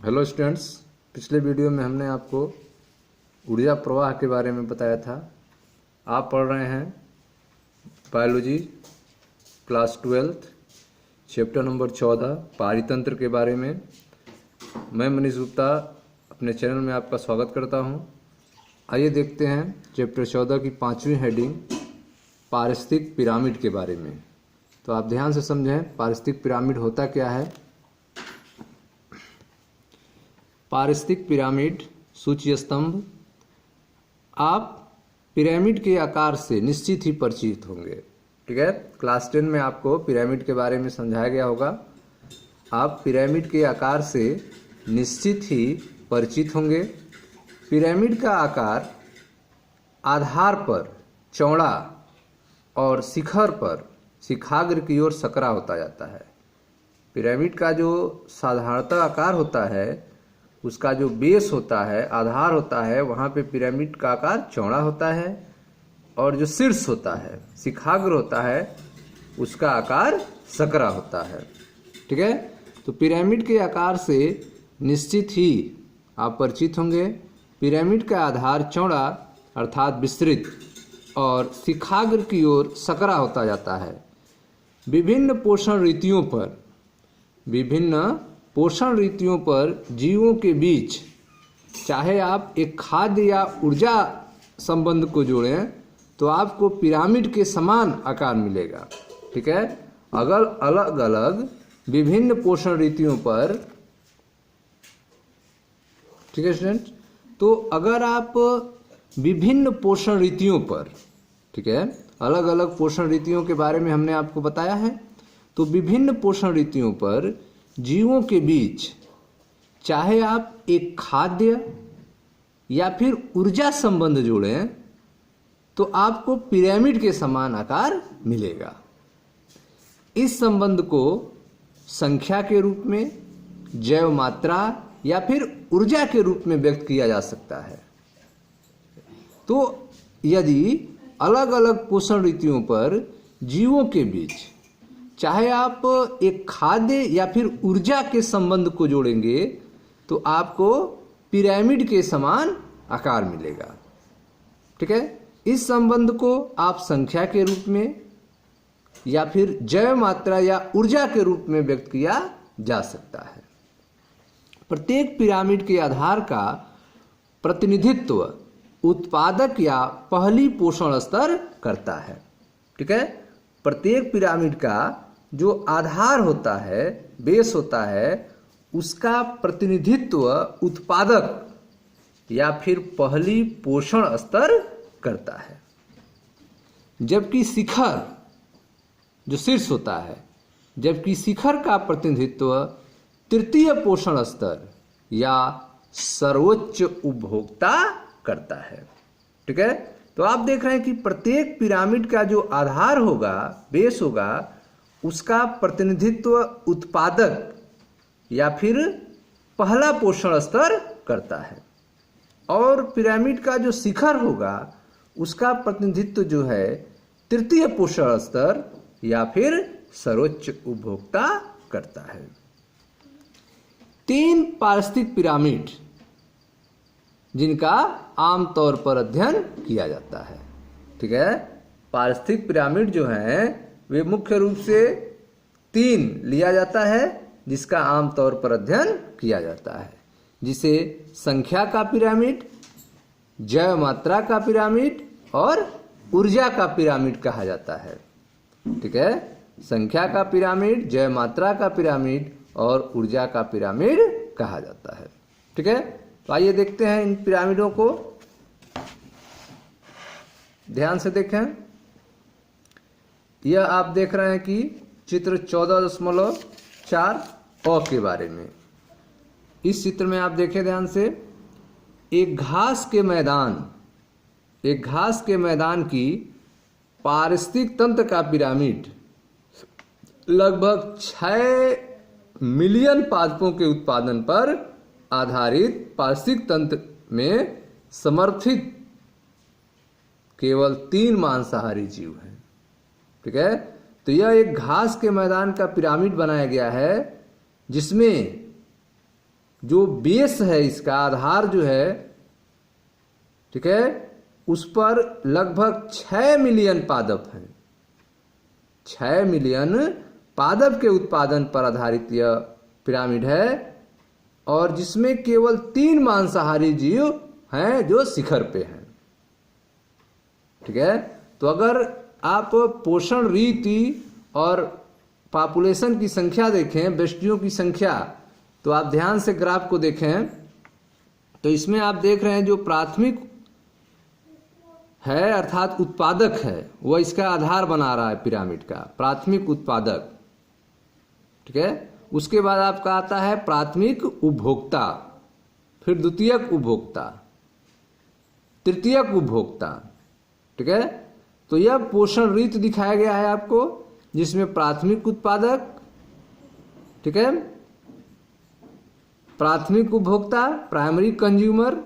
Hello students, पिछले video में हमने आपको ऊर्जा प्रवाह के बारे में बताया था। आप पढ़ रहे हैं बायोलॉजी क्लास 12 चैप्टर नंबर 14 पारितंत्र के बारे में। मैं मनीष गुप्ता अपने चैनल में आपका स्वागत करता हूं। आइए देखते हैं चैप्टर 14 की 5वीं हेडिंग पारिस्थितिक पिरामिड के बारे में। तो आप ध्यान से समझें, पारिस्थितिक पिरामिड होता क्या है। पारिस्थितिक पिरामिड सूची स्तंभ। आप पिरामिड के आकार से निश्चित ही परिचित होंगे, ठीक है। क्लास 10 में आपको पिरामिड के बारे में समझाया गया होगा। आप पिरामिड के आकार से निश्चित ही परिचित होंगे। पिरामिड का आकार आधार पर चौड़ा और शिखर पर शिखाग्र की ओर सकरा होता जाता है। पिरामिड का जो साधारणतः आकार होता है, उसका जो बेस होता है, आधार होता है, वहाँ पे पिरामिड का आकार चौड़ा होता है और जो शीर्ष होता है, शिखाग्र होता है, उसका आकार सकरा होता है, ठीक है। तो पिरामिड के आकार से निश्चित ही आप परिचित होंगे। पिरामिड का आधार चौड़ा अर्थात विस्तृत और शिखाग्र की ओर सकरा होता जाता है। विभिन्न पोषण रीतियों पर जीवों के बीच चाहे आप एक खाद्य या ऊर्जा संबंध को जोड़ें तो आपको पिरामिड के समान आकार मिलेगा, ठीक है। अगर अलग अलग विभिन्न पोषण रीतियों पर, ठीक है स्टूडेंट, तो अगर आप विभिन्न पोषण रीतियों पर, ठीक है, अलग अलग पोषण रीतियों के बारे में हमने आपको बताया है। तो विभिन्न पोषण रीतियों पर जीवों के बीच चाहे आप एक खाद्य या फिर ऊर्जा संबंध जोड़ें तो आपको पिरामिड के समान आकार मिलेगा। इस संबंध को संख्या के रूप में, जैव मात्रा या फिर ऊर्जा के रूप में व्यक्त किया जा सकता है। तो यदि अलग अलग पोषण रीतियों पर जीवों के बीच चाहे आप एक खाद्य या फिर ऊर्जा के संबंध को जोड़ेंगे तो आपको पिरामिड के समान आकार मिलेगा, ठीक है। इस संबंध को आप संख्या के रूप में या फिर जैव मात्रा या ऊर्जा के रूप में व्यक्त किया जा सकता है। प्रत्येक पिरामिड के आधार का प्रतिनिधित्व उत्पादक या पहली पोषण स्तर करता है, ठीक है। प्रत्येक पिरामिड का जो आधार होता है, बेस होता है, उसका प्रतिनिधित्व उत्पादक या फिर पहली पोषण स्तर करता है। जबकि शिखर जो शीर्ष होता है, जबकि शिखर का प्रतिनिधित्व तृतीय पोषण स्तर या सर्वोच्च उपभोक्ता करता है, ठीक है। तो आप देख रहे हैं कि प्रत्येक पिरामिड का जो आधार होगा, बेस होगा, उसका प्रतिनिधित्व उत्पादक या फिर पहला पोषण स्तर करता है। और पिरामिड का जो शिखर होगा, उसका प्रतिनिधित्व जो है तृतीय पोषण स्तर या फिर सर्वोच्च उपभोक्ता करता है। 3 पारिस्थितिक पिरामिड जिनका आमतौर पर अध्ययन किया जाता है, ठीक है। पारिस्थितिक पिरामिड जो हैं वे मुख्य रूप से 3 लिया जाता है जिसका आमतौर पर अध्ययन किया जाता है, जिसे संख्या का पिरामिड, जैव मात्रा का पिरामिड और ऊर्जा का पिरामिड कहा जाता है, ठीक है। संख्या का पिरामिड, जैव मात्रा का पिरामिड और ऊर्जा का पिरामिड कहा जाता है, ठीक है। तो आइए देखते हैं इन पिरामिडों को, ध्यान से देखें। यह आप देख रहे हैं कि चित्र 14.4 अ के बारे में। इस चित्र में आप देखें ध्यान से, एक घास के मैदान की पारिस्थितिक तंत्र का पिरामिड लगभग 6 मिलियन पादपों के उत्पादन पर आधारित पारिस्थितिक तंत्र में समर्थित केवल 3 मांसाहारी जीव हैं, ठीक है। तो यह एक घास के मैदान का पिरामिड बनाया गया है जिसमें जो बेस है, इसका आधार जो है, ठीक है, उस पर लगभग 6 मिलियन पादप हैं। 6 मिलियन पादप के उत्पादन पर आधारित यह पिरामिड है, और जिसमें केवल 3 मांसाहारी जीव हैं जो शिखर पे हैं। ठीक है, तो अगर आप पोषण रीति और पॉपुलेशन की संख्या देखें, बेस्टियों की संख्या, तो आप ध्यान से ग्राफ को देखें तो इसमें आप देख रहे हैं जो प्राथमिक है अर्थात उत्पादक है, वह इसका आधार बना रहा है पिरामिड का, प्राथमिक उत्पादक। ठीक है, उसके बाद आपका आता है प्राथमिक उपभोक्ता, फिर द्वितीयक उपभोक्ता, तृतीयक उपभोक्ता। ठीक है, तो यह पोषण रीति दिखाया गया है आपको, जिसमें प्राथमिक उत्पादक, ठीक है, प्राथमिक उपभोक्ता, प्राइमरी कंज्यूमर,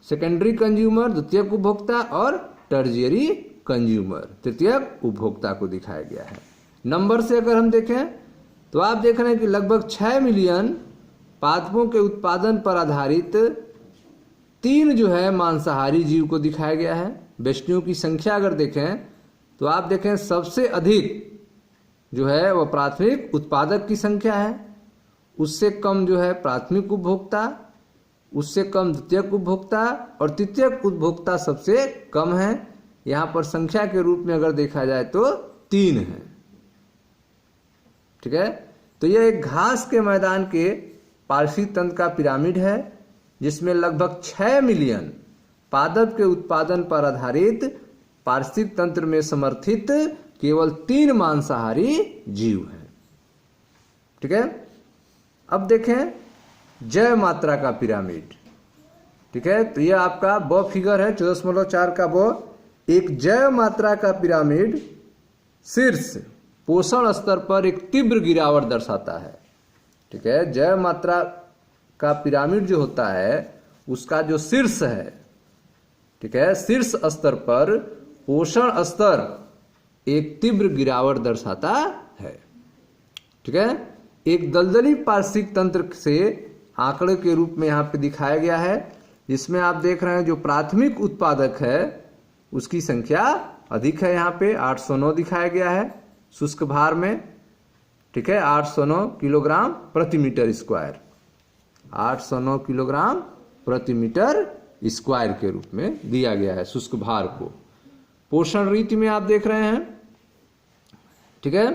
सेकेंडरी कंज्यूमर, द्वितीयक उपभोक्ता और टर्जियरी कंज्यूमर, तृतीयक उपभोक्ता को दिखाया गया है। नंबर से अगर हम देखें तो आप देख रहे हैं कि लगभग 6 मिलियन पादपों के उत्पादन पर आधारित 3 जो है मांसाहारी जीव को दिखाया गया है। बेस्टियों की संख्या अगर देखें तो आप देखें सबसे अधिक जो है वह प्राथमिक उत्पादक की संख्या है, उससे कम जो है प्राथमिक उपभोक्ता, उससे कम द्वितीयक उपभोक्ता और तृतीयक उपभोक्ता सबसे कम है। यहाँ पर संख्या के रूप में अगर देखा जाए तो 3 है। ठीक है, तो यह एक घास के मैदान के पारिस्थितिक तंत्र का पिरामिड है, जिसमें लगभग 6 मिलियन पादप के उत्पादन पर आधारित पारिस्थितिक तंत्र में समर्थित केवल 3 मांसाहारी जीव हैं। ठीक है, अब देखें जैव मात्रा का पिरामिड। ठीक है, तो यह आपका ब फिगर है 14.4 का ब, एक जैव मात्रा का पिरामिड शीर्ष पोषण स्तर पर एक तीव्र गिरावट दर्शाता है। ठीक है, जैव मात्रा का पिरामिड जो होता है उसका जो शीर्ष है, ठीक है, शीर्ष स्तर पर पोषण स्तर एक तीव्र गिरावट दर्शाता है। ठीक है, एक दलदली पारिस्थितिक तंत्र से आंकड़े के रूप में यहाँ पे दिखाया गया है, जिसमें आप देख रहे हैं जो प्राथमिक उत्पादक है उसकी संख्या अधिक है। यहाँ पे 809 दिखाया गया है शुष्क भार में। ठीक है, 809 किलोग्राम प्रति मीटर स्क्वायर, 809 किलोग्राम प्रति मीटर स्क्वायर के रूप में दिया गया है शुष्क भार को। पोषण रीति में आप देख रहे हैं। ठीक है,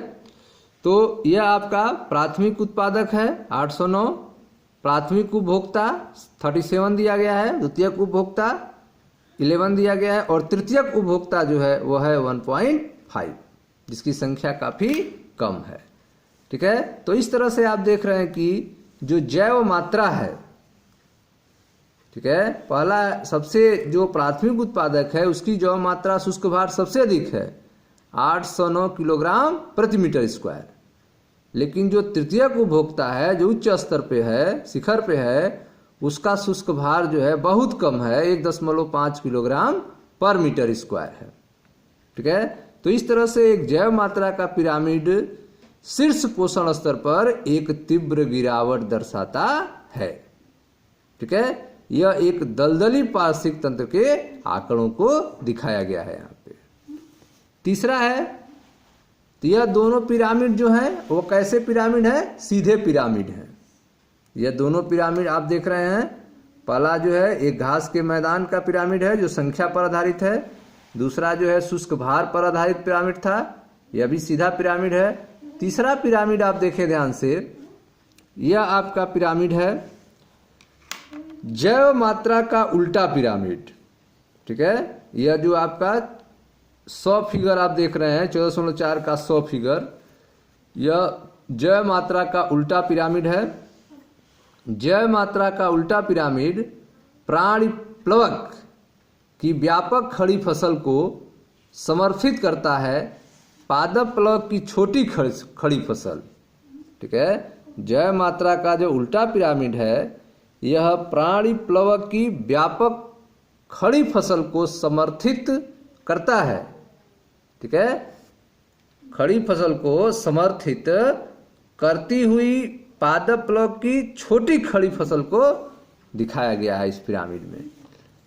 तो यह आपका प्राथमिक उत्पादक है 809, प्राथमिक उपभोक्ता 37 दिया गया है, द्वितीयक उपभोक्ता 11 दिया गया है और तृतीयक उपभोक्ता जो है वह है 1.5, जिसकी संख्या काफी कम है। ठीक है, तो इस तरह से आप देख रहे हैं कि जो जैव मात्रा है, ठीक है, पहला सबसे जो प्राथमिक उत्पादक है उसकी जैव मात्रा शुष्क भार सबसे अधिक है 809 किलोग्राम प्रति मीटर स्क्वायर, लेकिन जो तृतीयक उपभोक्ता है जो उच्च स्तर पे है, शिखर पे है, उसका शुष्क भार जो है बहुत कम है, 1.5 किलोग्राम पर मीटर स्क्वायर है। ठीक है, तो इस तरह से एक जैव मात्रा का पिरामिड शीर्ष पोषण स्तर पर एक तीव्र गिरावट दर्शाता है। ठीक है, यह एक दलदली पारिस्थितिक तंत्र के आंकड़ों को दिखाया गया है यहाँ पे। तीसरा है, तो यह दोनों पिरामिड जो हैं वो कैसे पिरामिड है? सीधे पिरामिड है। यह दोनों पिरामिड आप देख रहे हैं, पहला जो है एक घास के मैदान का पिरामिड है जो संख्या पर आधारित है, दूसरा जो है शुष्क भार पर आधारित पिरामिड था, यह भी सीधा पिरामिड है। तीसरा पिरामिड आप देखें ध्यान से, यह आपका पिरामिड है जैव मात्रा का उल्टा पिरामिड। ठीक है, यह जो आपका 100 फिगर आप देख रहे हैं 14.4 का 100 फिगर, यह जैव मात्रा का उल्टा पिरामिड है। जैव मात्रा का उल्टा पिरामिड प्राणी प्लवक की व्यापक खड़ी फसल को समर्थित करता है पादप प्लवक की छोटी खड़ी फसल। ठीक है, जैव मात्रा का जो उल्टा पिरामिड है यह प्राणी प्लवक की व्यापक खड़ी फसल को समर्थित करता है। ठीक है, खड़ी फसल को समर्थित करती हुई पादप प्लवक की छोटी खड़ी फसल को दिखाया गया है इस पिरामिड में,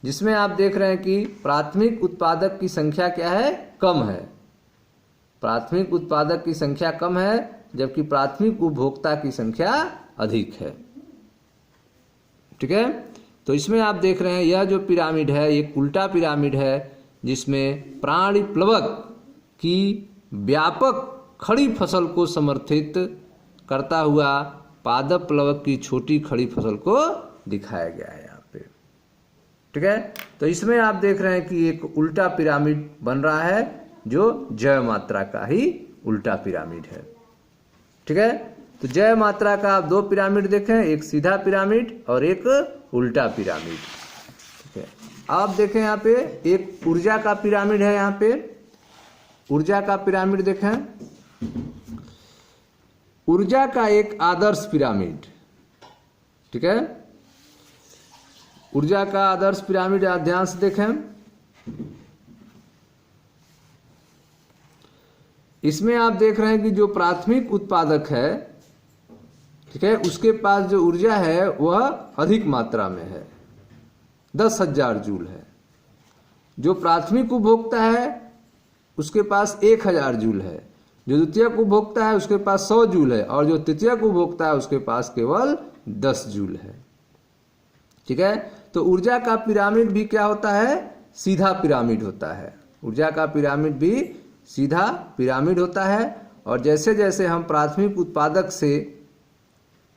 जिसमें आप देख रहे हैं कि प्राथमिक उत्पादक की संख्या क्या है, कम है। प्राथमिक उत्पादक की संख्या कम है जबकि प्राथमिक उपभोक्ता की संख्या अधिक है। ठीक है, तो इसमें आप देख रहे हैं यह जो पिरामिड है एक उल्टा पिरामिड है, जिसमें प्राणी प्लवक की व्यापक खड़ी फसल को समर्थित करता हुआ पादप प्लवक की छोटी खड़ी फसल को दिखाया गया है यहाँ पे। ठीक है, तो इसमें आप देख रहे हैं कि एक उल्टा पिरामिड बन रहा है जो जय मात्रा का ही उल्टा पिरामिड है। ठीक है, तो जय मात्रा का आप दो पिरामिड देखें, एक सीधा पिरामिड और एक उल्टा पिरामिड। ठीक है, आप देखें यहाँ पे एक ऊर्जा का पिरामिड है, यहाँ पे ऊर्जा का पिरामिड देखें, ऊर्जा का एक आदर्श पिरामिड। ठीक है, ऊर्जा का आदर्श पिरामिड आप ध्यान से देखें, इसमें आप देख रहे हैं कि जो प्राथमिक उत्पादक है, ठीक है, उसके पास जो ऊर्जा है वह अधिक मात्रा में है, 10,000 जूल है। जो प्राथमिक उपभोक्ता है उसके पास 1,000 जूल है, जो द्वितीयक उपभोक्ता है उसके पास 100 जूल है, और जो तृतीयक उपभोक्ता है उसके पास केवल 10 जूल है। ठीक है, तो ऊर्जा का पिरामिड भी क्या होता है, सीधा पिरामिड होता है। ऊर्जा का पिरामिड भी सीधा पिरामिड होता है, और जैसे जैसे हम प्राथमिक उत्पादक से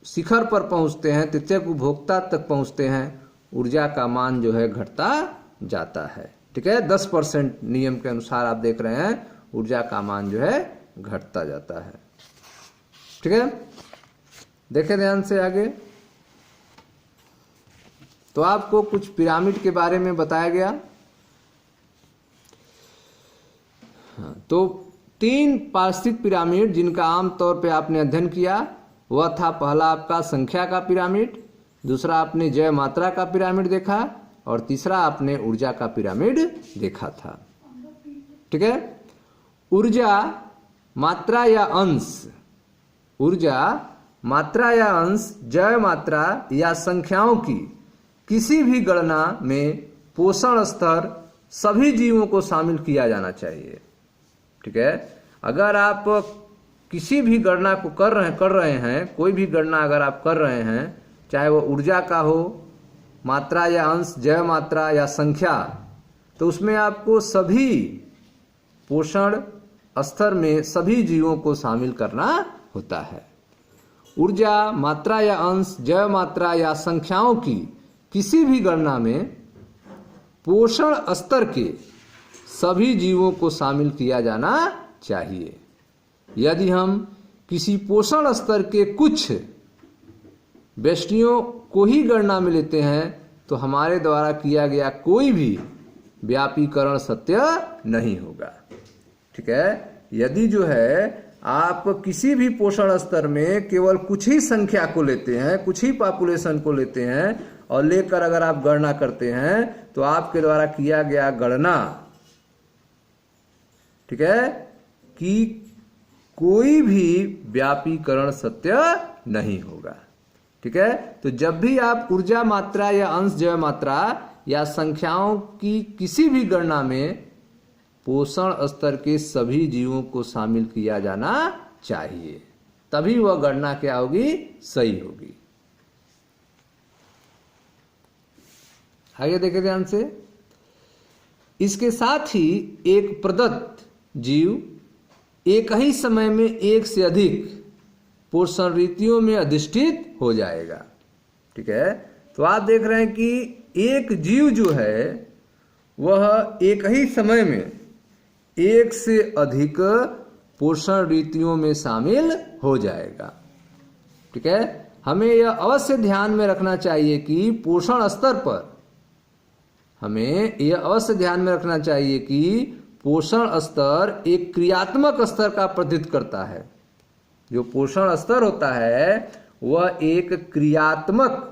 शिखर पर पहुंचते हैं, तृतीयक उपभोक्ता तक पहुंचते हैं, ऊर्जा का मान जो है घटता जाता है। ठीक है, 10% नियम के अनुसार आप देख रहे हैं ऊर्जा का मान जो है घटता जाता है। ठीक है, देखें ध्यान से आगे। तो आपको कुछ पिरामिड के बारे में बताया गया। तो 3 पार्श्विक पिरामिड जिनका आमतौर पे आपने अध्ययन किया वह था, पहला आपका संख्या का पिरामिड, दूसरा आपने जय मात्रा का पिरामिड देखा, और तीसरा आपने ऊर्जा का पिरामिड देखा था। ठीक है, ऊर्जा मात्रा या अंश, ऊर्जा मात्रा या अंश जय मात्रा या संख्याओं की किसी भी गणना में पोषण स्तर सभी जीवों को शामिल किया जाना चाहिए। ठीक है, अगर आप किसी भी गणना को कर रहे हैं, कोई भी गणना अगर आप कर रहे हैं, चाहे वो ऊर्जा का हो, मात्रा या अंश, जय मात्रा या संख्या, तो उसमें आपको सभी पोषण स्तर में सभी जीवों को शामिल करना होता है। ऊर्जा मात्रा या अंश, जय मात्रा या संख्याओं की किसी भी गणना में पोषण स्तर के सभी जीवों को शामिल किया जाना चाहिए। यदि हम किसी पोषण स्तर के कुछ व्यष्टियों को ही गणना में लेते हैं तो हमारे द्वारा किया गया कोई भी व्यापीकरण सत्य नहीं होगा। ठीक है, यदि जो है आप किसी भी पोषण स्तर में केवल कुछ ही संख्या को लेते हैं, कुछ ही पॉपुलेशन को लेते हैं और लेकर अगर आप गणना करते हैं तो आपके द्वारा किया गया गणना, ठीक है, कि कोई भी व्यापीकरण सत्य नहीं होगा। ठीक है, तो जब भी आप ऊर्जा मात्रा या अंश जय मात्रा या संख्याओं की किसी भी गणना में पोषण स्तर के सभी जीवों को शामिल किया जाना चाहिए, तभी वह गणना क्या होगी, सही होगी। आगे देखें ध्यान से। इसके साथ ही एक प्रदत्त जीव एक ही समय में एक से अधिक पोषण रीतियों में अधिष्ठित हो जाएगा। ठीक है, तो आप देख रहे हैं कि एक जीव जो है वह एक ही समय में एक से अधिक पोषण रीतियों में शामिल हो जाएगा। ठीक है, हमें यह अवश्य ध्यान में रखना चाहिए कि पोषण स्तर पर हमें यह अवश्य ध्यान में रखना चाहिए कि पोषण स्तर एक क्रियात्मक स्तर का प्रतिनिधित्व करता है। जो पोषण स्तर होता है वह एक क्रियात्मक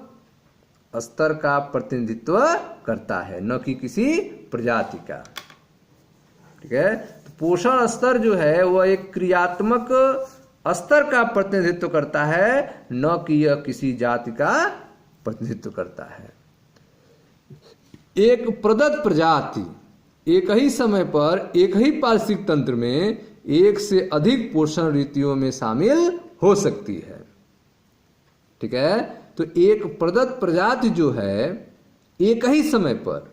स्तर का प्रतिनिधित्व करता है, न कि किसी प्रजाति का। ठीक है, तो पोषण स्तर जो है वह एक क्रियात्मक स्तर का प्रतिनिधित्व करता है, न कि यह किसी जाति का प्रतिनिधित्व करता है। एक प्रदत्त प्रजाति एक ही समय पर एक ही पारिस्थितिक तंत्र में एक से अधिक पोषण रीतियों में शामिल हो सकती है। ठीक है, तो एक प्रदत्त प्रजाति जो है एक ही समय पर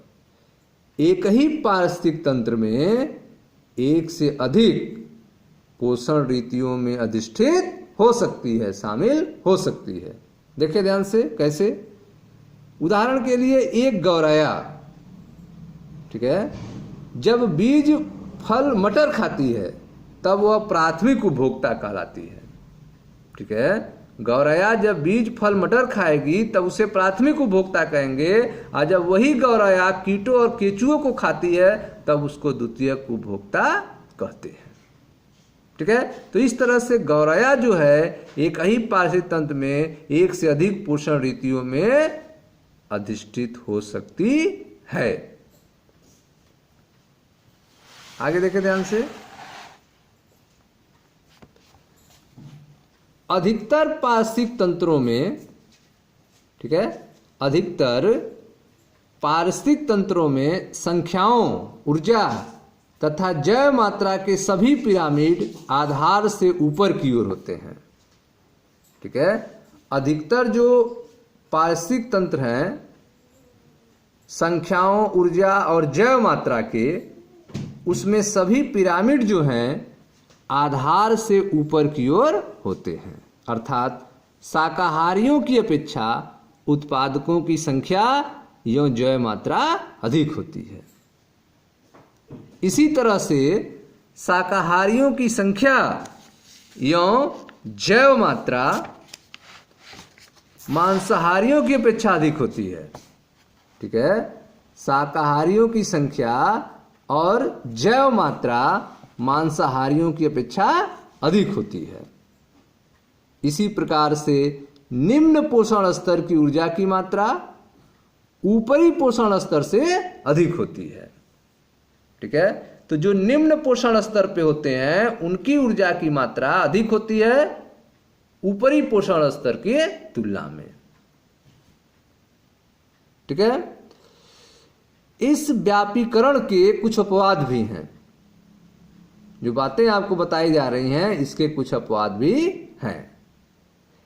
एक ही पारिस्थितिक तंत्र में एक से अधिक पोषण रीतियों में अधिष्ठित हो सकती है, शामिल हो सकती है। देखिए ध्यान से कैसे। उदाहरण के लिए एक गौरैया, ठीक है, जब बीज फल मटर खाती है तब वह प्राथमिक उपभोक्ता कहलाती है। ठीक है, गौरैया जब बीज फल मटर खाएगी तब उसे प्राथमिक उपभोक्ता कहेंगे, और जब वही गौरैया कीटों और केंचुओं को खाती है तब उसको द्वितीयक उपभोक्ता कहते हैं। ठीक है, तो इस तरह से गौरैया जो है एक ही पारिस्थितिक तंत्र में एक से अधिक पोषण रीतियों में अधिष्ठित हो सकती है। आगे देखें ध्यान से। अधिकतर पारिस्थितिक तंत्रों में, ठीक है, अधिकतर पारिस्थितिक तंत्रों में संख्याओं, ऊर्जा तथा जैव मात्रा के सभी पिरामिड आधार से ऊपर की ओर होते हैं। ठीक है, अधिकतर जो पारिस्थितिक तंत्र हैं संख्याओं, ऊर्जा और जैव मात्रा के, उसमें सभी पिरामिड जो हैं आधार से ऊपर की ओर होते हैं। अर्थात शाकाहारियों की अपेक्षा उत्पादकों की संख्या एवं जैव मात्रा अधिक होती है। इसी तरह से शाकाहारियों की संख्या एवं जैव मात्रा मांसाहारियों की अपेक्षा अधिक होती है। ठीक है, शाकाहारियों की संख्या और जैव मात्रा मांसाहारियों की अपेक्षा अधिक होती है। इसी प्रकार से निम्न पोषण स्तर की ऊर्जा की मात्रा ऊपरी पोषण स्तर से अधिक होती है। ठीक है, तो जो निम्न पोषण स्तर पे होते हैं उनकी ऊर्जा की मात्रा अधिक होती है ऊपरी पोषण स्तर के तुलना में। ठीक है, इस व्यापीकरण के कुछ अपवाद भी हैं। जो बातें आपको बताई जा रही हैं इसके कुछ अपवाद भी हैं।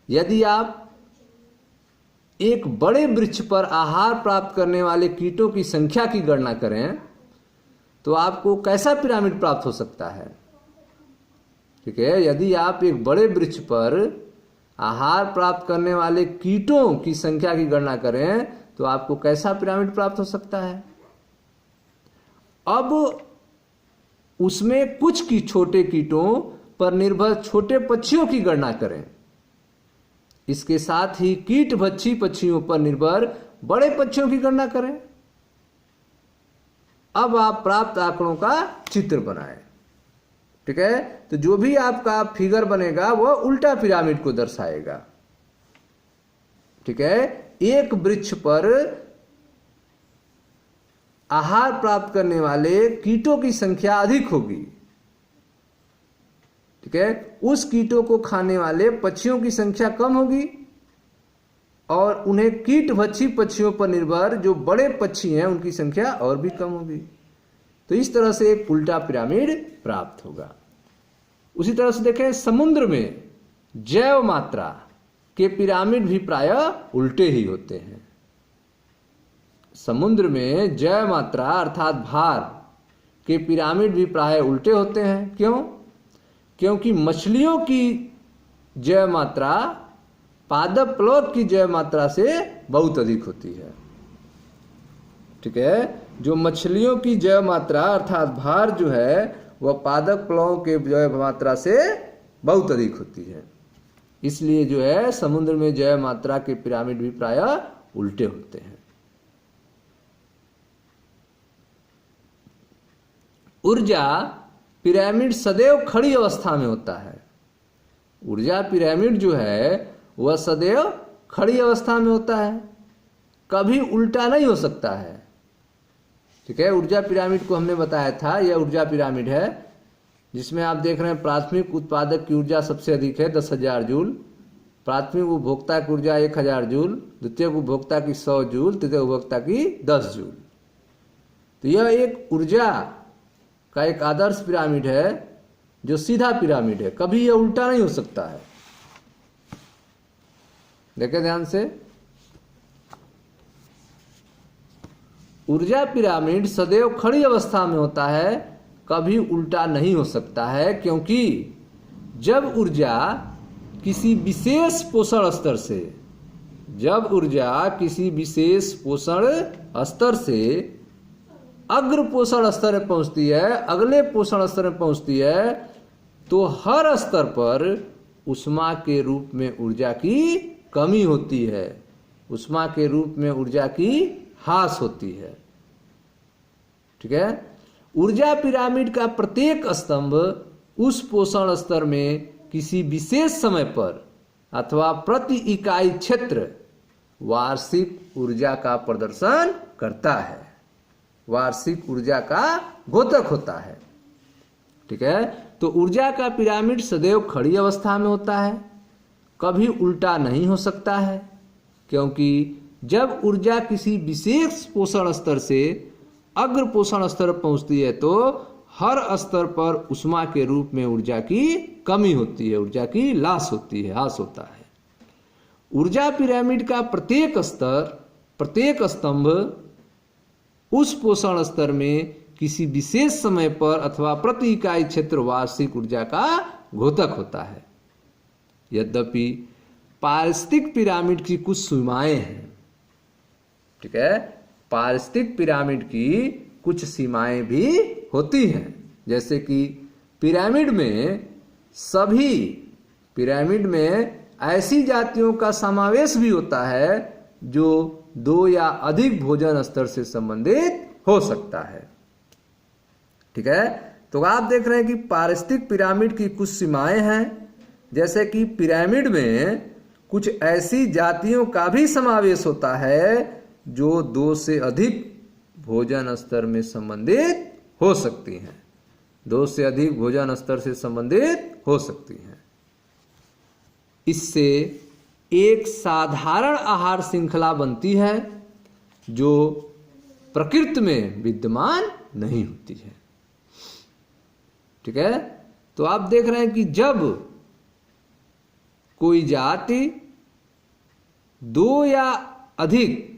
यदि आप एक बड़े वृक्ष पर आहार प्राप्त करने वाले कीटों की संख्या की गणना करें तो आपको कैसा पिरामिड प्राप्त हो सकता है? ठीक है, यदि आप एक बड़े वृक्ष पर आहार प्राप्त करने वाले कीटों की संख्या की गणना करें तो आपको कैसा पिरामिड प्राप्त हो सकता है? अब उसमें कुछ की छोटे कीटों पर निर्भर छोटे पक्षियों की गणना करें। इसके साथ ही कीट भक्षी पक्षियों पर निर्भर बड़े पक्षियों की गणना करें। अब आप प्राप्त आंकड़ों का चित्र बनाएं। ठीक है, तो जो भी आपका फिगर बनेगा वह उल्टा पिरामिड को दर्शाएगा। ठीक है, एक वृक्ष पर आहार प्राप्त करने वाले कीटों की संख्या अधिक होगी। ठीक है, उस कीटों को खाने वाले पक्षियों की संख्या कम होगी और उन्हें कीट भक्षी पक्षियों पर निर्भर जो बड़े पक्षी हैं उनकी संख्या और भी कम होगी। तो इस तरह से एक उल्टा पिरामिड प्राप्त होगा। उसी तरह से देखें, समुद्र में जैव मात्रा के पिरामिड भी प्रायः उल्टे ही होते हैं। समुद्र में जैव मात्रा अर्थात भार के पिरामिड भी प्राय उल्टे होते हैं। क्यों? क्योंकि मछलियों की जैव मात्रा पादप प्लवक की जैव मात्रा से बहुत अधिक होती है। ठीक है, जो मछलियों की जैव मात्रा अर्थात भार जो है वह पादप प्लवों के जैव मात्रा से बहुत अधिक होती है। इसलिए जो है समुद्र में जैव मात्रा के पिरामिड भी प्रायः उल्टे होते हैं। ऊर्जा पिरामिड सदैव खड़ी अवस्था में होता है। ऊर्जा पिरामिड जो है वह सदैव खड़ी अवस्था में होता है, कभी उल्टा नहीं हो सकता है। ठीक है, ऊर्जा पिरामिड को हमने बताया था, यह ऊर्जा पिरामिड है। जिसमें आप देख रहे हैं प्राथमिक उत्पादक की ऊर्जा सबसे अधिक है 10,000 जूल, प्राथमिक उपभोक्ता की ऊर्जा 1,000 जूल, द्वितीय उपभोक्ता की 100 जूल, तृतीय उपभोक्ता की 10 जूल। तो यह एक ऊर्जा का एक आदर्श पिरामिड है जो सीधा पिरामिड है, कभी यह उल्टा नहीं हो सकता है। देखें ध्यान से, ऊर्जा पिरामिड सदैव खड़ी अवस्था में होता है, कभी उल्टा नहीं हो सकता है, क्योंकि जब ऊर्जा किसी विशेष पोषण स्तर से, जब ऊर्जा किसी विशेष पोषण स्तर से अग्र पोषण स्तर में पहुंचती है, अगले पोषण स्तर में पहुंचती है, तो हर स्तर पर ऊष्मा के रूप में ऊर्जा की कमी होती है, ऊष्मा के रूप में ऊर्जा की ह्रास होती है। ठीक है, ऊर्जा पिरामिड का प्रत्येक स्तंभ उस पोषण स्तर में किसी विशेष समय पर अथवा प्रति इकाई क्षेत्र वार्षिक ऊर्जा का प्रदर्शन करता है, वार्षिक ऊर्जा का द्योतक होता है। ठीक है, तो ऊर्जा का पिरामिड सदैव खड़ी अवस्था में होता है, कभी उल्टा नहीं हो सकता है, क्योंकि जब ऊर्जा किसी विशेष पोषण स्तर से अग्र पोषण स्तर पर पहुंचती है तो हर स्तर पर ऊष्मा के रूप में ऊर्जा की कमी होती है, ऊर्जा की ह्रास होती है, ह्रास होता है। ऊर्जा पिरामिड का प्रत्येक स्तर, प्रत्येक स्तंभ उस पोषण स्तर में किसी विशेष समय पर अथवा प्रति इकाई क्षेत्र वार्षिक ऊर्जा का द्योतक होता है। यद्यपि पारिस्थितिक पिरामिड की कुछ सीमाएं हैं। ठीक है, पारिस्थितिक पिरामिड की कुछ सीमाएं भी होती हैं, जैसे कि पिरामिड में ऐसी जातियों का समावेश भी होता है जो 2 या अधिक भोजन स्तर से संबंधित हो सकता है। ठीक है, तो आप देख रहे हैं कि पारिस्थितिक पिरामिड की कुछ सीमाएं हैं, जैसे कि पिरामिड में कुछ ऐसी जातियों का भी समावेश होता है जो 2 से अधिक भोजन स्तर में संबंधित हो सकती हैं, 2 से अधिक भोजन स्तर से संबंधित हो सकती हैं। इससे एक साधारण आहार श्रृंखला बनती है जो प्रकृति में विद्यमान नहीं होती है। ठीक है, तो आप देख रहे हैं कि जब कोई जाति 2 या अधिक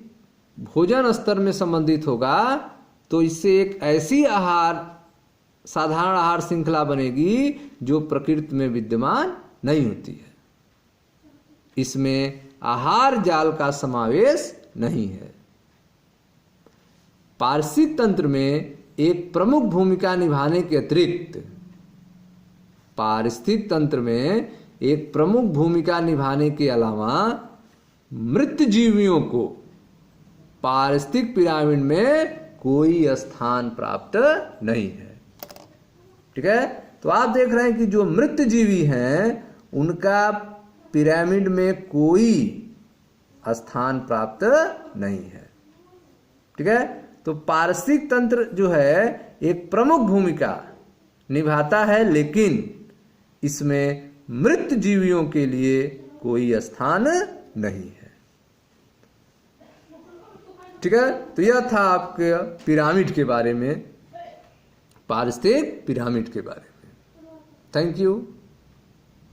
भोजन स्तर में संबंधित होगा तो इससे एक ऐसी साधारण आहार श्रृंखला बनेगी जो प्रकृति में विद्यमान नहीं होती है। इसमें आहार जाल का समावेश नहीं है। पारिस्थितिक तंत्र में एक प्रमुख भूमिका निभाने के अतिरिक्त, पारिस्थितिक तंत्र में एक प्रमुख भूमिका निभाने के अलावा मृत जीवियों को पारिस्थितिक पिरामिड में कोई स्थान प्राप्त नहीं है। ठीक है, तो आप देख रहे हैं कि जो मृत जीवी हैं उनका पिरामिड में कोई स्थान प्राप्त नहीं है। ठीक है, तो पारिस्थितिक तंत्र जो है एक प्रमुख भूमिका निभाता है, लेकिन इसमें मृत जीवियों के लिए कोई स्थान नहीं है। ठीक है, तो यह था आपके पिरामिड के बारे में, पारिस्थितिक पिरामिड के बारे में। Thank you.